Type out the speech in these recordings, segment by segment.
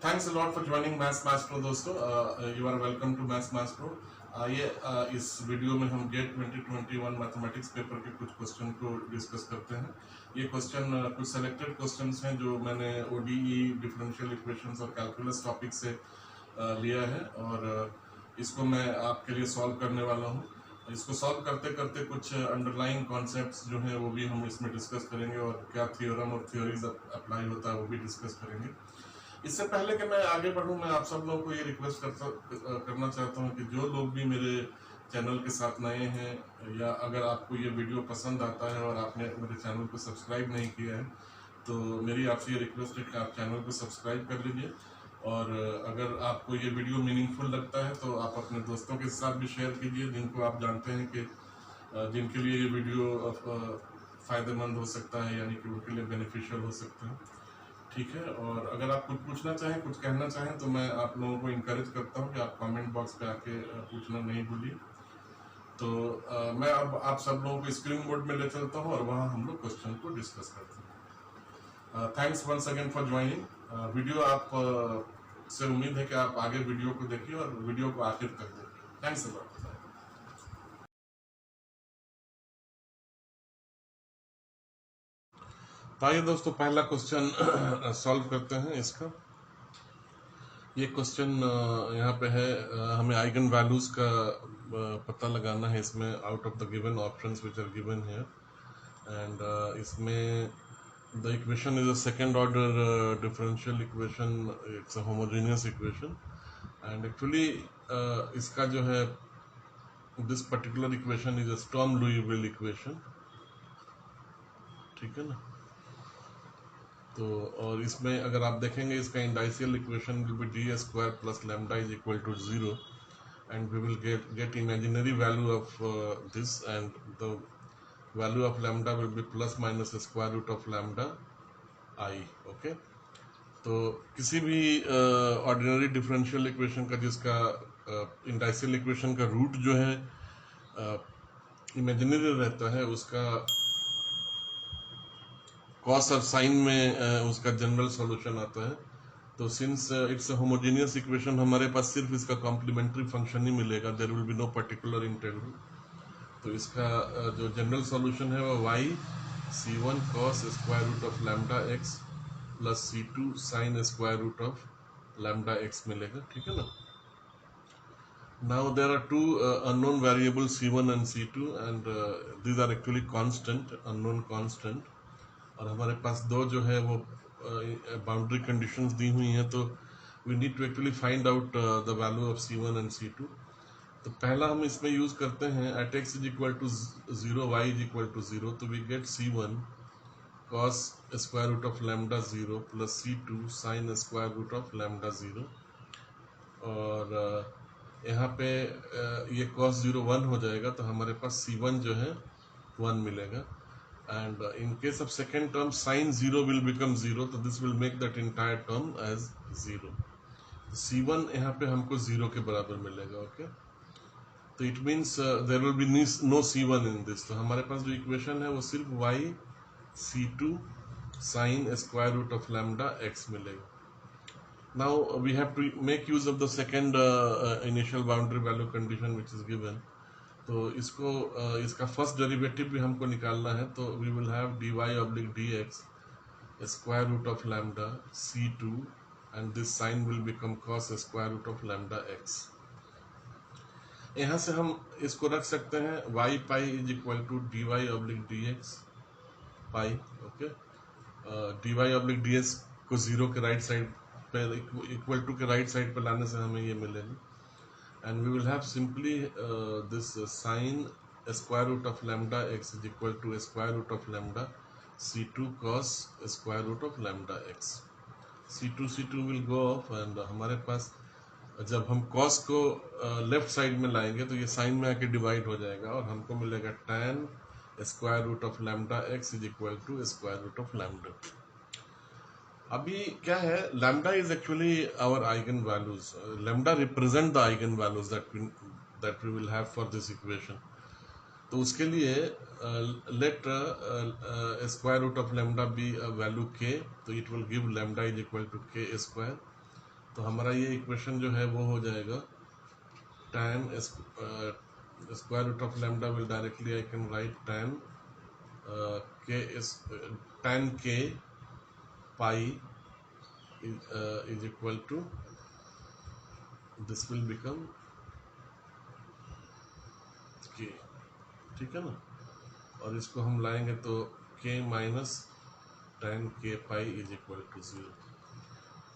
Thanks a lot for joining maths master दोस्तों। You are welcome to maths master. आइए इस video में हम गेट 2021 मैथमेटिक्स पेपर के कुछ क्वेश्चन को डिस्कस करते हैं। ये क्वेश्चन कुछ सेलेक्टेड क्वेश्चंस हैं जो मैंने ओडीई, डिफरेंशियल इक्वेशंस और कैलकुलस टॉपिक से लिया है और इसको मैं आपके लिए सॉल्व करने वाला हूँ। इसको सॉल्व करते करते कुछ अंडरलाइन कॉन्सेप्ट्स जो हैं वो भी हम इसमें डिस्कस करेंगे और क्या थ्योरम और थ्योरीज अप्लाई होता है वो भी डिस्कस करेंगे। इससे पहले कि मैं आगे बढ़ूं, मैं आप सब लोगों को ये रिक्वेस्ट करना चाहता हूं कि जो लोग भी मेरे चैनल के साथ नए हैं या अगर आपको ये वीडियो पसंद आता है और आपने मेरे चैनल को सब्सक्राइब नहीं किया है तो मेरी आपसे ये रिक्वेस्ट है कि आप चैनल को सब्सक्राइब कर लीजिए। और अगर आपको ये वीडियो मीनिंगफुल लगता है तो आप अपने दोस्तों के साथ भी शेयर कीजिए जिनको आप जानते हैं कि जिनके लिए ये वीडियो फ़ायदेमंद हो सकता है, यानी कि उनके लिए बेनिफिशियल हो सकता है। ठीक है, और अगर आप कुछ पूछना चाहें, कुछ कहना चाहें तो मैं आप लोगों को इनकरेज करता हूं कि आप कमेंट बॉक्स पे आके पूछना नहीं भूलिए। तो मैं अब आप सब लोगों को स्क्रीन बोर्ड में ले चलता हूं और वहां हम लोग क्वेश्चन को डिस्कस करते हैं। Thanks once again for joining. Video आप से उम्मीद है कि आप आगे वीडियो को देखिए और वीडियो को आखिर तक देखिए। Thanks a lot. तो आइए दोस्तों, पहला क्वेश्चन सॉल्व करते हैं इसका। ये क्वेश्चन यहाँ पे है, हमें आइगन वैल्यूज का पता लगाना है इसमें out of the given options which are given here. And इसमें the equation is a second order differential equation, it's a homogeneous equation. And actually इसका जो है this particular equation is a Sturm Liouville equation, ठीक है ना। तो और इसमें अगर आप देखेंगे इसका indicial equation will be D square plus lambda is equal to 0 and we will get imaginary value of this, and the value of lambda will be plus minus square root of lambda I. okay, तो किसी भी ordinary differential equation का जिसका इंडाइशियल equation का root जो है imaginary रहता है, उसका कॉस और साइन में उसका जनरल सॉल्यूशन आता है। तो since it's a homogeneous equation, हमारे पास सिर्फ इसका कॉम्प्लीमेंट्री फंक्शन ही मिलेगा, there will be no particular integral. तो इसका जो जनरल सॉल्यूशन है वो y c1 cos square root of lambda x plus c2 sine square root of lambda x मिलेगा, ठीक है ना। Now there are two unknown variable c1 and c2 and these are actually constant, unknown constant. और हमारे पास दो जो है वो बाउंड्री कंडीशंस दी हुई हैं, तो we need to actually find out the value of c1 and c2। तो पहला हम इसमें यूज करते हैं at x is equal to 0 y is equal to 0, तो we get c1 cos square root of lambda 0 plus c2 sine square root of lambda 0। और यहाँ पे ये cos 0 1 हो जाएगा, तो हमारे पास c1 जो है 1 मिलेगा। And in case of second term sine 0 will become 0, तो this will make that entire term as 0। c1 यहाँ पे हमको 0 के बराबर मिलेगा, ओके। तो it means there will be no c1 in this. तो हमारे पास जो इक्वेशन है वो सिर्फ y c2 sine square root of lambda x मिलेगा। Now we have to make use of the second initial boundary value condition which is given. तो इसको इसका फर्स्ट डेरिवेटिव भी हमको निकालना है, तो we will have dy oblique dx square root of lambda c2 and this sine will become cos square root of lambda x। यहाँ से हम इसको रख सकते हैं y pi is equal to d y oblique d x pi, okay. D y oblique d x को 0 के right side पे इक्वल टू के राइट साइड पे लाने से हमें ये मिलेगा। And we will have simply this sine square root of lambda x is equal to square root of lambda c2 cos square root of lambda x. c2 will go off and हमारे पास जब हम cos को left side में लाएंगे तो ये sign में आके डिवाइड हो जाएगा और हमको मिलेगा tan square root of lambda x is equal to square root of lambda. अभी क्या है, lambda is actually our eigen values. Lambda represent the eigen values that we will have for this equation. तो उसके लिए let square root of lambda be value k, तो it will give lambda is equal to k square तो हमारा ये equation जो है वो हो जाएगा tan square root of lambda will directly I can write tan k pi is equal to, this will become k, ठीक है ना। और इसको हम लाएंगे तो k minus tan k pi is equal to 0।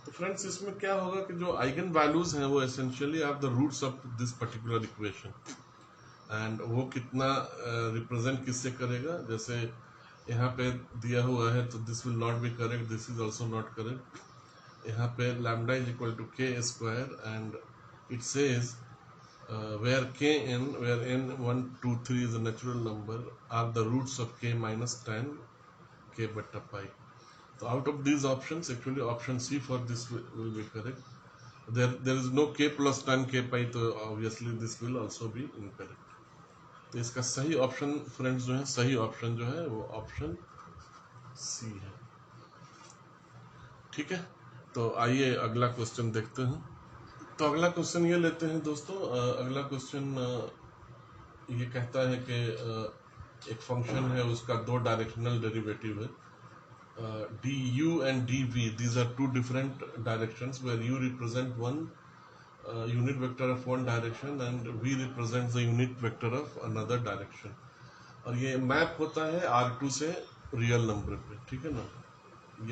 तो फ्रेंड्स इसमें क्या होगा कि जो आइगन वैल्यूज हैं वो essentially are the roots of this particular equation, and वो कितना रिप्रेजेंट किससे करेगा। जैसे यहाँ पे दिया हुआ है तो this will not be correct, this is also not correct. यहाँ पे lambda is equal to k square and it says where n 1 2 3 is a natural number are the roots of k minus tan k beta pi. So out of these options, actually option C for this will be correct. There is no k plus tan k pi, so obviously this will also be incorrect. तो इसका सही option friends जो है, सही option जो है वो option C है, ठीक है। तो आइए अगला क्वेश्चन देखते हैं। तो अगला क्वेश्चन ये लेते हैं दोस्तों। अगला क्वेश्चन ये कहता है कि एक फंक्शन है, उसका दो डायरेक्शनल डेरिवेटिव है, du and dv. These are two different directions where u represent one unit vector of one direction and v represents the unit vector of another direction. और ये मैप होता है R2 से real number पे, ठीक है ना।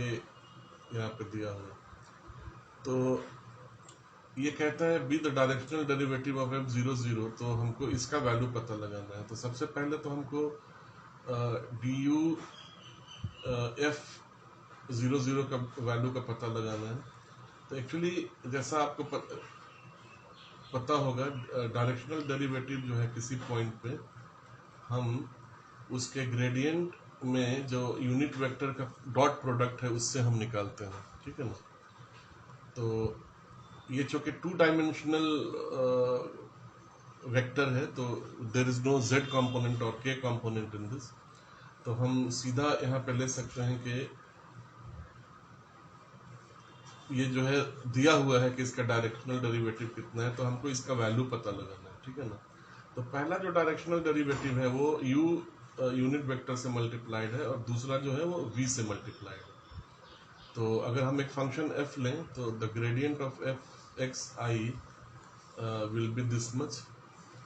ये यहाँ पे दिया हुआ, तो ये कहता है be the directional derivative of f00। तो हमको इसका वैल्यू पता लगाना है। तो सबसे पहले तो हमको du f00 का वैल्यू का पता लगाना है। तो एक्चुअली जैसा आपको पता होगा, डायरेक्शनल डेरिवेटिव जो है किसी पॉइंट पे हम उसके ग्रेडियंट में जो यूनिट वेक्टर का डॉट प्रोडक्ट है उससे हम निकालते हैं, ठीक है ना। तो ये चूंकि टू डायमेंशनल वेक्टर है तो there is no z component और k कंपोनेंट इन दिस। तो हम सीधा यहाँ पे ले सकते हैं कि ये जो है दिया हुआ है कि इसका डायरेक्शनल डेरिवेटिव कितना है, तो हमको इसका वैल्यू पता लगाना है, ठीक है ना। तो पहला जो डायरेक्शनल डेरिवेटिव है वो u यूनिट वेक्टर से मल्टीप्लाइड है और दूसरा जो है वो v से मल्टीप्लाइड है। तो अगर हम एक फंक्शन f लें तो the gradient of f x i will be this much,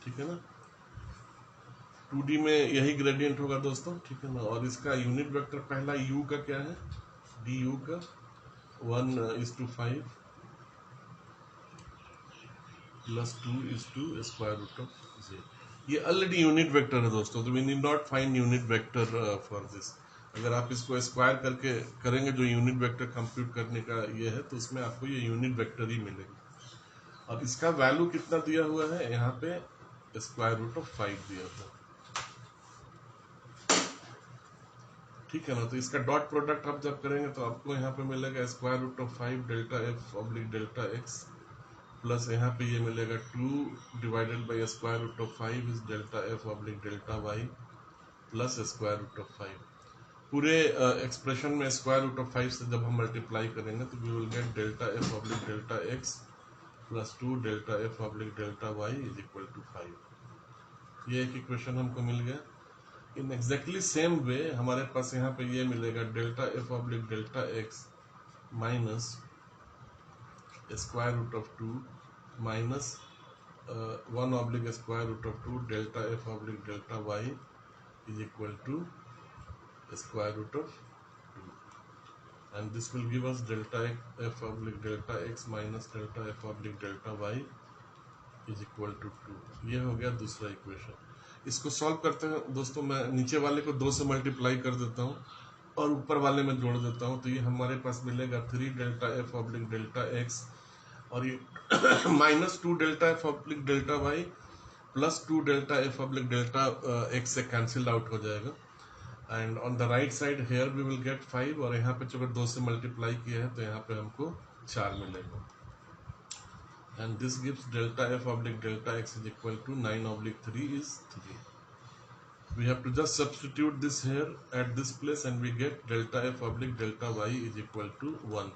ठीक है ना। 2D में यही ग्रेडियंट होगा दोस्तों, ठीक है ना। और इसका यूनिट वेक्टर पहला u का क्या है, du का 1:5 plus 2 square root of z। ये ऑलरेडी यूनिट वेक्टर है दोस्तों, तो we need not find unit vector for this. अगर आप इसको स्क्वायर करके करेंगे जो यूनिट वेक्टर कंप्यूट करने का ये है, तो उसमें आपको ये यूनिट वेक्टर ही मिलेगा। और इसका वैल्यू कितना दिया हुआ है, यहाँ पे स्क्वायर रूट ऑफ 5 दिया हुआ है, ठीक है ना। तो इसका डॉट प्रोडक्ट आप जब करेंगे तो आपको यहाँ पे मिलेगा square root of 5 delta f oblique delta x plus यहाँ पे ये मिलेगा 2 divided by square root of 5 is delta f oblique delta y plus square root of 5। पूरे एक्सप्रेशन में स्क्वायर रूट ऑफ 5 से जब हम मल्टीप्लाई करेंगे तो we will get delta f oblique delta x plus 2 delta f oblique delta y is equal to 5। ये एक equation हमको मिल गया। इन एग्जैक्टली सेम वे हमारे पास यहाँ पे ये मिलेगा delta f oblique delta x minus square root of 2 minus 1 oblique square root of 2 delta f oblique delta y is equal to square root of 2, and this will give us delta f oblique delta x minus delta f oblique delta y is equal to 2। ये हो गया दूसरा equation. इसको solve करते हैं दोस्तों, मैं नीचे वाले को 2 से मल्टीप्लाई कर देता हूँ और ऊपर वाले में जोड़ देता हूँ। तो ये हमारे पास मिलेगा 3 delta f oblique delta x और ये minus 2 delta f oblique delta y plus 2 delta f oblique delta x से कैंसिल आउट हो जाएगा। And on the right side here we will get 5 और यहाँ पे चूंकि 2 से मल्टीप्लाई किया है तो यहाँ पे हमको 4 मिलेगा। And this gives delta f oblique delta x is equal to 9 oblique 3 is 3. We have to just substitute this here at this place and we get delta f oblique delta y is equal to 1.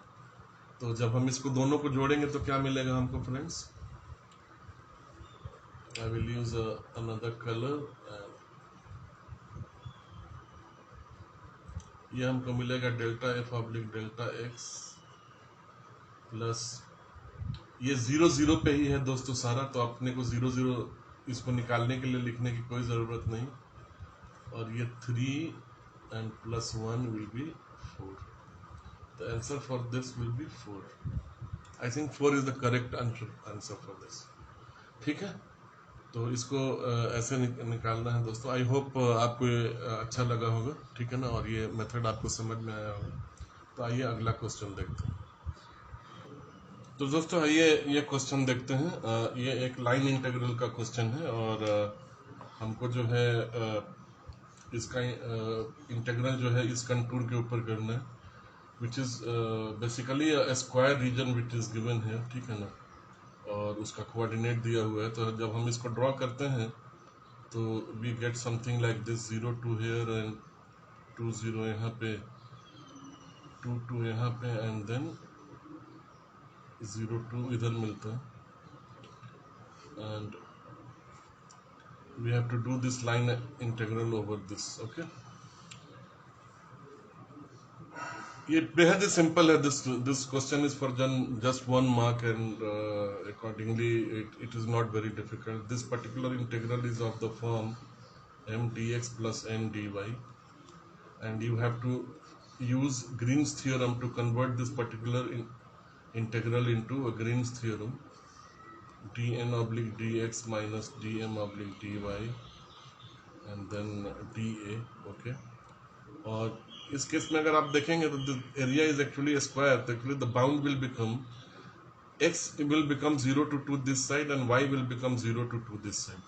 तो जब हम इसको दोनों को जोड़ेंगे तो क्या मिलेगा हमको friends? I will use another color and ये हमको मिलेगा delta F oblique delta x plus ये 0 0 पे ही है दोस्तों सारा, तो अपने को 0 0 इसको निकालने के लिए लिखने की कोई ज़रूरत नहीं, और ये 3 and +1 will be 4. The answer for this will be 4. I think 4 is the correct answer for this. ठीक है, तो इसको ऐसे निकालना है दोस्तों। आई होप आपको अच्छा लगा होगा, ठीक है ना, और ये मेथड आपको समझ में आया होगा। तो आइए अगला क्वेश्चन देखते हैं। तो दोस्तों आइए ये क्वेश्चन देखते हैं। ये एक लाइन इंटीग्रल का क्वेश्चन है, और हमको जो है इसका इंटीग्रल जो है इस कंटूर के ऊपर करना है, which is basically a square region which is given है, ठीक है ना, और उसका कोऑर्डिनेट दिया हुआ है। तो जब हम इसको ड्रॉ करते हैं तो we get something like this, 0 2 here and 2 0 यहाँ पे, 2 2 यहाँ पे, एंड देन 0 2 इधर मिलता है, and we have to do this line integral over this. Okay, ये बेहद ही सिंपल है। this question is for just 1 mark, and accordingly it is not very difficult. This particular integral is of the form m dx plus n dy, and you have to use Green's theorem to convert this particular integral into a Green's theorem, dn oblique dx minus dm oblique dy and then dA. Okay, और इस case में अगर आप देखेंगे तो the area is actually square, तो actually the bound will become x will become 0 to 2 this side and y will become 0 to 2 this side.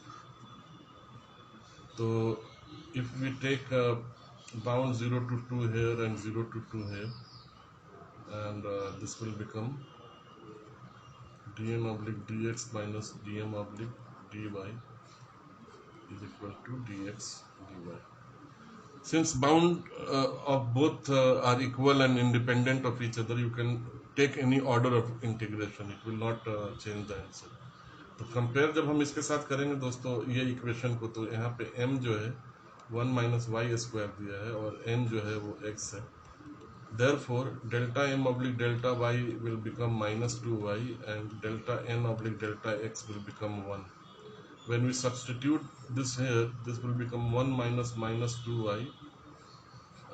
So if we take bound 0 to 2 here and 0 to 2 here, and this will become dn oblique dx minus dm oblique dy is equal to dx dy. Since bound of both are equal and independent of each other, you can take any order of integration. It will not change the answer. तो compare जब हम इसके साथ करेंगे दोस्तों ये equation को, तो यहाँ पे m जो है 1 माइनस वाई स्क्वायर दिया है, और n जो है वो x है। Therefore delta m oblique delta y will become minus 2y and delta n oblique delta x will become 1. When we substitute this here, this will become 1 minus minus 2y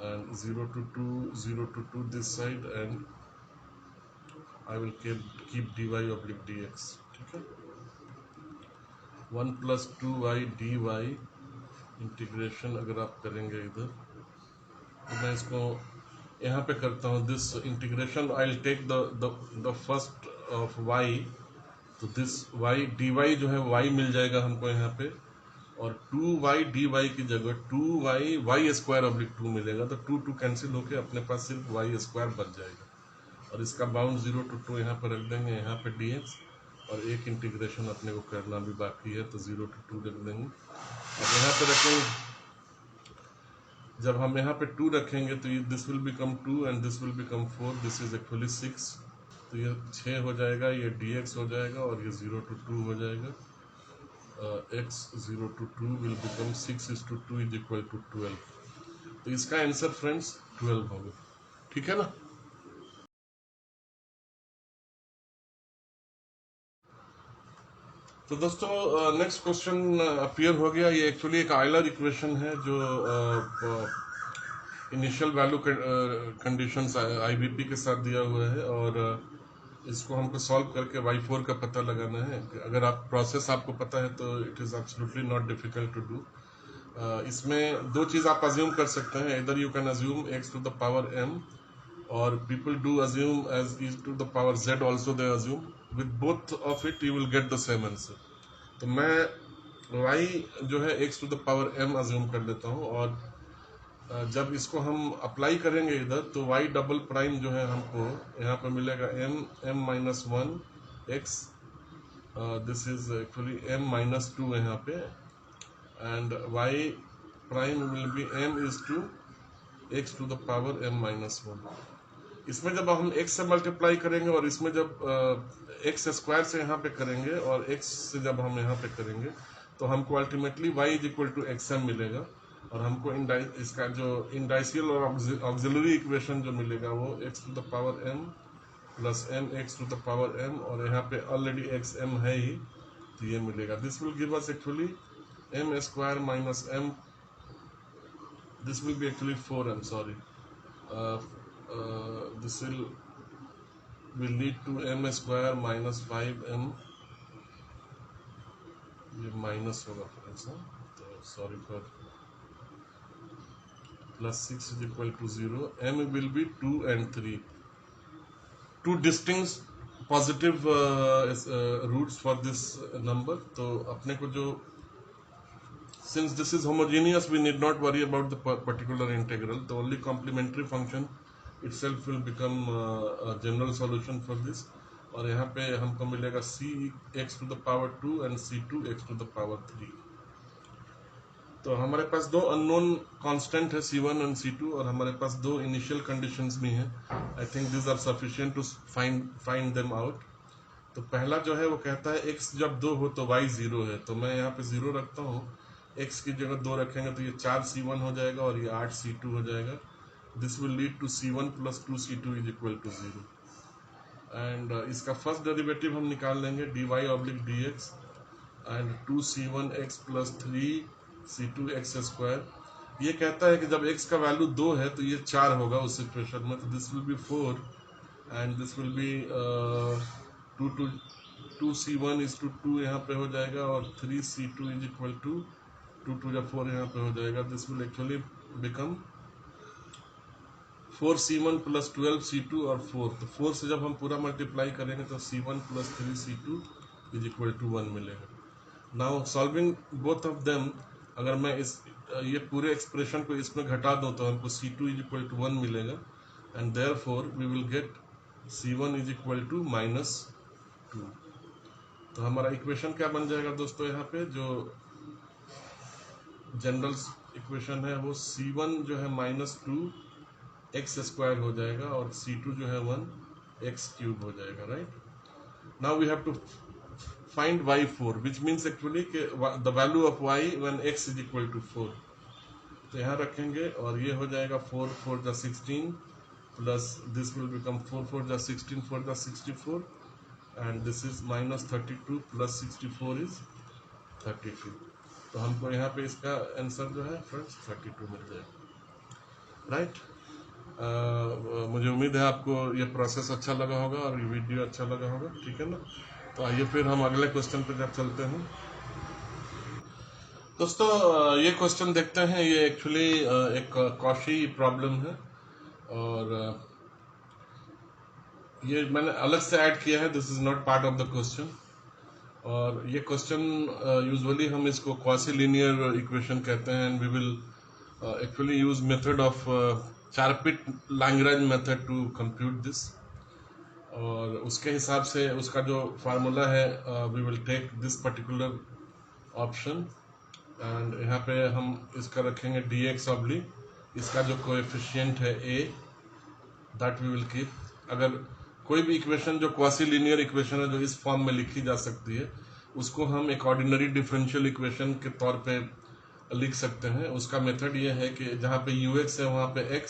and 0 to 2, 0 to 2 this side, and I will keep dy oblique dx. ठीक है, 1 plus 2y dy integration अगर आप करेंगे इधर, तो मैं इसको यहाँ पे करता हूँ। This integration I will take the first of y, तो दिस y dy जो है y मिल जाएगा हमको यहाँ पे, और 2y dy की जगह 2y y स्क्वायर ऑब्लिक 2 मिलेगा, तो 2 2 कैंसिल होके अपने पास सिर्फ y स्क्वायर बच जाएगा, और इसका बाउंड 0 to 2 यहाँ पर रख देंगे, यहाँ पे dx, और एक इंटीग्रेशन अपने को करना भी बाकी है, तो 0 to 2 रख देंगे। अब यहाँ पे रखेंगे, जब हम यहाँ पे 2 रखेंगे तो this will become 2 and this will become 4, this is actually 6, तो ये 6 हो जाएगा, ये dx हो जाएगा, और ये 0 to 2 हो जाएगा। x 0 to 2 will become 6 is to 2 is equal to 12. तो इसका आंसर फ्रेंड्स 12 होगा, ठीक है ना। तो दोस्तों नेक्स्ट क्वेश्चन अपीयर हो गया। ये एक्चुअली एक आयलर इक्वेशन है जो इनिशियल वैल्यू कंडीशंस आईवीपी के साथ दिया हुआ है, और इसको हमको सॉल्व करके y4 का पता लगाना है। अगर आप प्रोसेस आपको पता है तो it is absolutely not difficult to do. इसमें दो चीज़ आप अज्यूम कर सकते हैं, इधर you can assume x to the power m, और people do assume as e to the power z also they assume. With both of it you will get the same answer. तो मैं y जो है x to the power m assume कर लेता हूँ, और जब इसको हम अप्लाई करेंगे इधर, तो y डबल प्राइम जो है हमको यहाँ पे मिलेगा m minus 1 x, this is actually m minus 2 यहाँ पे, and y prime will be m is to x to the power m minus 1. इसमें जब हम x से मल्टीप्लाई करेंगे और इसमें जब x स्क्वायर से यहाँ पे करेंगे और x से जब हम यहाँ पे करेंगे तो हमको ultimately y is equal to xm मिलेगा, और हमको इसका जो इंडाइशियल और ऑक्सिलरी इक्वेशन जो मिलेगा वो x to the power m plus m x to the power m, और यहाँ पे ऑलरेडी xm है ही तो ये मिलेगा. This will give us actually m square minus m, this will be actually 4m, sorry, this will lead to m square minus 5m, ये minus होगा friends, तो sorry for, plus 6 is equal to 0, m will be 2 and 3, two distinct positive roots for this number. तो अपने को जो, since this is homogeneous, we need not worry about the particular integral. The only complementary function itself will become a general solution for this. और यहाँ पे हमको मिलेगा c x to the power 2 and c2 x to the power 3. तो हमारे पास दो unknown constant है c1 and c2, और हमारे पास दो इनिशियल कंडीशंस भी हैं. I think this are sufficient to find them out. तो पहला जो है वो कहता है x जब 2 हो तो y 0 है, तो मैं यहाँ पे 0 रखता हूँ. x की जगह 2 रखेंगे तो ये 4c1 हो जाएगा और ये 8c2 हो जाएगा. This will lead to c1 plus 2c2 is equal to 0. And इसका फर्स्ट डेरिवेटिव हम निकाल लेंगे dy oblique dx, and 2c1x plus 3c2x square. ये कहता है कि जब x का वैल्यू 2 है तो ये 4 होगा उस इक्वेशन में, तो this will be 4 and this will be 2c1 is to 2 यहाँ पे हो जाएगा, और 3c2 इज इक्वल टू 2 2 या 4 यहाँ पे हो जाएगा. This will actually become 4c1 plus 12c2 और 4. तो 4 से जब हम पूरा मल्टीप्लाई करेंगे तो c1 plus 3c2 is equal to 1 मिलेगा. Now solving both of them, अगर मैं ये पूरे एक्सप्रेशन को इसमें घटा दूं तो हमको c2 इज इक्वल टू 1 मिलेगा, and therefore we will get c1 is equal to -2. तो हमारा इक्वेशन क्या बन जाएगा दोस्तों, यहाँ पे जो जनरल इक्वेशन है वो c1 जो है -2 x स्क्वायर हो जाएगा, और c2 जो है 1 x क्यूब हो जाएगा. Right. Now we have to find y4, which means actually the value of y when x is equal to 4. तो यहाँ रखेंगे और ये हो जाएगा 4 4 जा 16 प्लस दिस विल बिकम 4 4 जा 16 4 जा 64, and this is -32 plus 64 is 32. तो हमको यहाँ पे इसका आंसर जो है फ्रेंड्स 32 मिल जाएगा. राइट. मुझे उम्मीद है आपको ये प्रोसेस अच्छा लगा होगा और ये वीडियो अच्छा लगा होगा. ठीक है ना. तो आइए फिर हम अगले क्वेश्चन पे जब चलते हैं. दोस्तों ये क्वेश्चन देखते हैं. ये एक्चुअली एक कॉशी प्रॉब्लम है, और ये मैंने अलग से ऐड किया है. This is not part of the question. और ये क्वेश्चन यूजुअली हम इसको क्वासी लीनियर इक्वेशन कहते हैं, and we will actually use method of Charpit Lagrange method to compute this. और उसके हिसाब से उसका जो फार्मूला है we will take this particular option, and यहाँ पे हम इसका रखेंगे dx ऑब्लिक इसका जो कोएफिशिएंट है a, that we will keep. अगर कोई भी इक्वेशन जो क्वासी लीनियर इक्वेशन है जो इस फॉर्म में लिखी जा सकती है, उसको हम एक ऑर्डिनरी डिफरेंशियल इक्वेशन के तौर पे लिख सकते हैं. उसका मेथड ये है कि जहाँ पे ux है वहाँ पे x,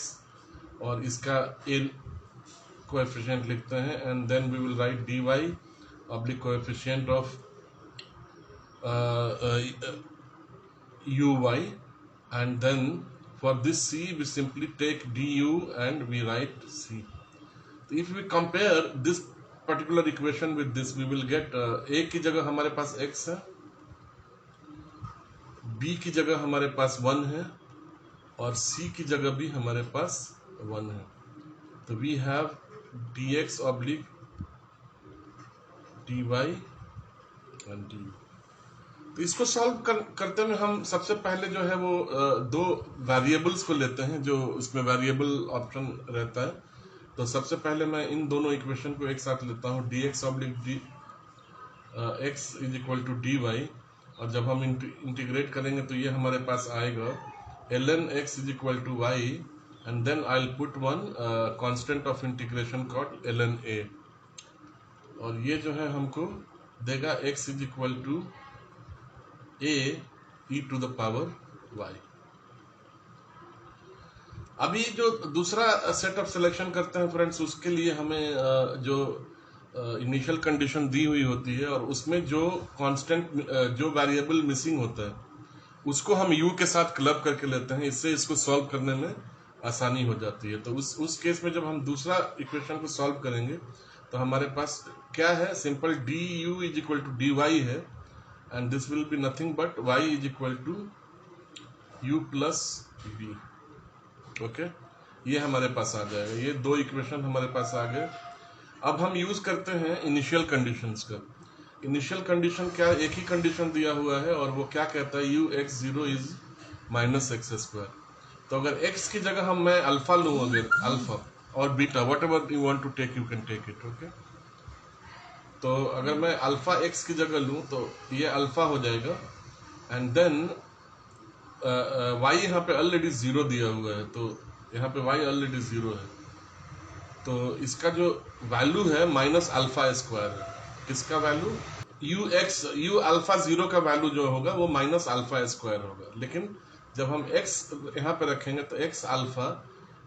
और इसका a कोएफिशिएंट लिखते हैं, and then we will write dy oblique coefficient of uy, and then for this c we simply take du and we write c. So if we compare this particular equation with this, we will get a की जगह हमारे पास x है, b की जगह हमारे पास 1 है, और c की जगह भी हमारे पास 1 है. तो we have dx oblique dy and du. तो इसको सॉल्व करते में हम सबसे पहले जो है वो दो वेरिएबल्स को लेते हैं जो इसमें वेरिएबल ऑप्शन रहता है. तो सबसे पहले मैं इन दोनों इक्वेशन को एक साथ लेता हूँ, dx oblique x is equal to dy, और जब हम इंटीग्रेट करेंगे तो ये हमारे पास आएगा ln x is equal to y and then I'll put one constant of integration called ln a, और ये जो है हमको देगा x is equal to a e to the power y। अभी जो दूसरा सेट ऑफ सिलेक्शन करते हैं फ्रेंड्स, उसके लिए हमें जो इनिशियल कंडीशन दी हुई होती है और उसमें जो कांस्टेंट जो वेरिएबल मिसिंग होता है उसको हम u के साथ क्लब करके लेते हैं। इससे इसको सॉल्व करने में आसानी हो जाती है। तो उस केस में जब हम दूसरा इक्वेशन को सॉल्व करेंगे तो हमारे पास क्या है, simple du is equal to dy है, and this will be nothing but y is equal to u plus b। Okay, ये हमारे पास आ जाएगा। ये दो इक्वेशन हमारे पास आ गए। अब हम यूज करते हैं इनिशियल कंडीशंस का। इनिशियल कंडीशन क्या, एक ही कंडीशन दिया हुआ है और वो क्या कहता है, u x 0 is minus x square. तो अगर x की जगह हम मैं अल्फा लूँ, अगर अल्फा और beta whatever you want to take you can take it. Okay, तो अगर मैं अल्फा x की जगह लूँ तो ये अल्फा हो जाएगा, एंड देन y यहाँ पे ऑलरेडी 0 दिया हुआ है, तो यहाँ पे y ऑलरेडी 0 है, तो इसका जो वैल्यू है माइनस अल्फा स्क्वायर है। किसका वैल्यू, u अल्फा 0 का वैल्यू जो होगा वो माइनस अल्फा स्क्वायर होगा। लेकिन जब हम x यहाँ पे रखेंगे तो x alpha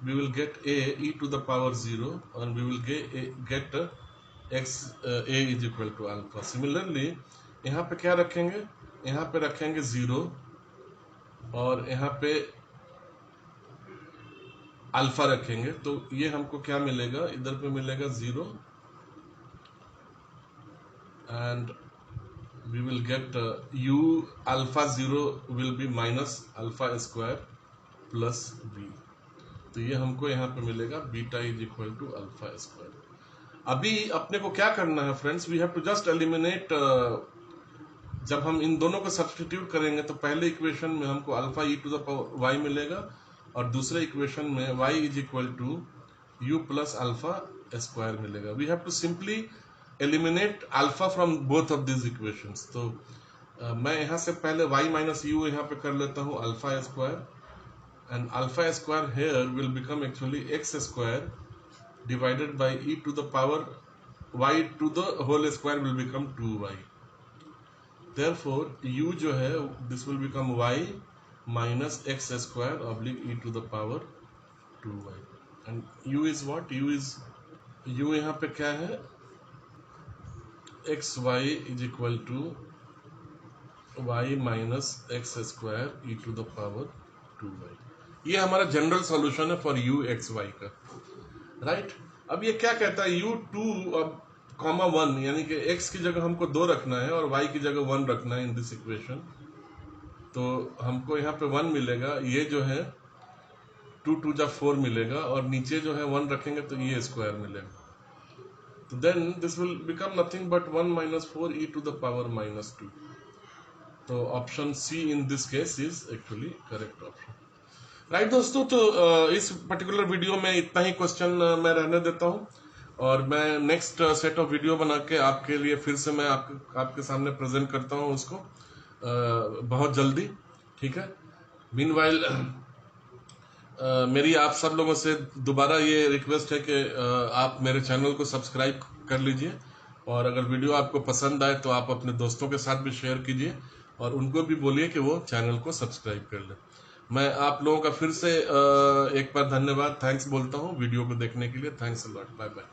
we will get a e to the power 0 और we will get x a is equal to alpha. Similarly यहाँ पे क्या रखेंगे, यहाँ पे रखेंगे 0 और यहाँ पे अल्फा रखेंगे, तो ये हमको क्या मिलेगा, इधर पे मिलेगा 0 and we will get u alpha 0 will be minus alpha square plus b। तो ये हमको यहाँ पे मिलेगा beta is equal to alpha square. अभी अपने को क्या करना है friends, we have to just eliminate. जब हम इन दोनों को सब्स्टिट्यूट करेंगे तो पहले इक्वेशन में हमको alpha e to the power y मिलेगा और दूसरे इक्वेशन में y is equal to u plus alpha square मिलेगा। We have to simply eliminate alpha from both of this equations. तो मैं यहाँ से पहले वाई माइनस यू यहाँ पे कर लेता हूँ alpha square, and alpha square here will become actually x square divided by e to the power y to the whole square will become 2y। Therefore, u जो है this will become y minus x square oblique e to the power 2y, and u is what, u यहाँ पे क्या है, x y is equal to y minus x square e to the power 2y। ये हमारा general solution है for u x y का, right. अब ये क्या कहता है, u2 अब कॉमा 1, यानी कि x की जगह हमको 2 रखना है और y की जगह 1 रखना है इन दिस इक्वेशन। तो हमको यहाँ पे 1 मिलेगा, ये जो है 2 2 जा 4 मिलेगा और नीचे जो है 1 रखेंगे तो ये स्क्वायर मिलेगा। तो then this will become nothing but 1 minus 4 e to the power minus 2। तो option C in this case is actually correct option, right दोस्तों। तो इस पर्टिकुलर वीडियो में इतना ही क्वेश्चन मैं रहने देता हूँ और मैं नेक्स्ट सेट ऑफ वीडियो बना के आपके लिए फिर से मैं आपके सामने प्रेजेंट करता हूँ उसको बहुत जल्दी, ठीक है। मीनवाइल मेरी आप सब लोगों से दोबारा ये रिक्वेस्ट है कि आप मेरे चैनल को सब्सक्राइब कर लीजिए और अगर वीडियो आपको पसंद आए तो आप अपने दोस्तों के साथ भी शेयर कीजिए और उनको भी बोलिए कि वो चैनल को सब्सक्राइब कर लें। मैं आप लोगों का फिर से एक बार धन्यवाद, थैंक्स बोलता हूँ वीडियो को देखने के लिए। Thanks a lot, bye bye.